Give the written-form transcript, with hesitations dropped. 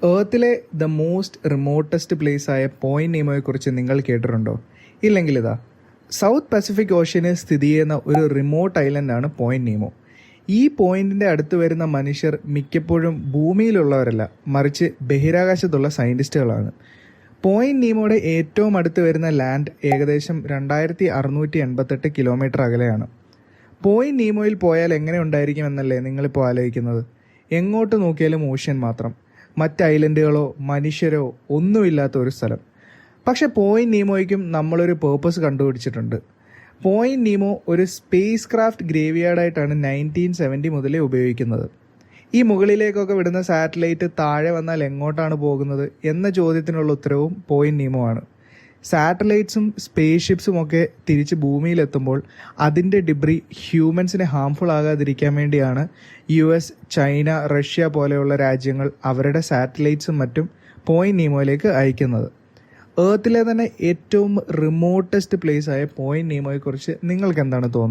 ഏർത്തിലെ the most റിമോട്ടസ്റ്റ് place ആയ point നീമോയെക്കുറിച്ച് നിങ്ങൾ കേട്ടിട്ടുണ്ടോ? ഇല്ലെങ്കിൽ ഇതാ, സൗത്ത് പസഫിക് ഓഷ്യനിൽ സ്ഥിതി ചെയ്യുന്ന ഒരു റിമോട്ട് ഐലൻഡാണ് പോയിന്റ് നീമോ. ഈ പോയിന്റിന്റെ അടുത്ത് വരുന്ന മനുഷ്യർ മിക്കപ്പോഴും ഭൂമിയിലുള്ളവരല്ല, മറിച്ച് ബഹിരാകാശത്തുള്ള സയന്റിസ്റ്റുകളാണ്. പോയിന്റ് നീമോയുടെ ഏറ്റവും അടുത്ത് വരുന്ന ലാൻഡ് ഏകദേശം 2688 കിലോമീറ്റർ അകലെയാണ്. പോയിന്റ് നീമോയിൽ പോയാൽ എങ്ങനെ ഉണ്ടായിരിക്കും എന്നല്ലേ നിങ്ങളിപ്പോൾ ആലോചിക്കുന്നത്? എങ്ങോട്ട് നോക്കിയാലും ഓഷ്യൻ മാത്രം, മറ്റ് ഐലൻഡുകളോ മനുഷ്യരോ ഒന്നുമില്ലാത്ത ഒരു സ്ഥലം. പക്ഷെ പോയിന്റ് നീമോയ്ക്കും നമ്മളൊരു പേർപ്പസ് കണ്ടുപിടിച്ചിട്ടുണ്ട്. പോയിന്റ് നീമോ ഒരു സ്പേസ് ക്രാഫ്റ്റ് ഗ്രേവിയാർഡായിട്ടാണ് 1970 മുതലേ ഉപയോഗിക്കുന്നത്. ഈ മുകളിലേക്കൊക്കെ വിടുന്ന സാറ്റലൈറ്റ് താഴെ വന്നാൽ എങ്ങോട്ടാണ് പോകുന്നത് എന്ന ചോദ്യത്തിനുള്ള ഉത്തരവും പോയിന്റ് നീമോ ആണ്. സാറ്റലൈറ്റ്സും സ്പേസ് ഷിപ്സും ഒക്കെ തിരിച്ച് ഭൂമിയിലെത്തുമ്പോൾ അതിൻ്റെ ഡിബ്രി ഹ്യൂമൻസിന് ഹാംഫുൾ ആകാതിരിക്കാൻ വേണ്ടിയാണ് US, ചൈന, റഷ്യ പോലെയുള്ള രാജ്യങ്ങൾ അവരുടെ സാറ്റലൈറ്റ്സും മറ്റും പോയിന്റ് നീമോയിലേക്ക് അയക്കുന്നത്. ഏർത്തിലെ തന്നെ ഏറ്റവും റിമോട്ടസ്റ്റ് പ്ലേസ് ആയ പോയിന്റ് നീമോയെക്കുറിച്ച് നിങ്ങൾക്ക് എന്താണ് തോന്നുന്നത്?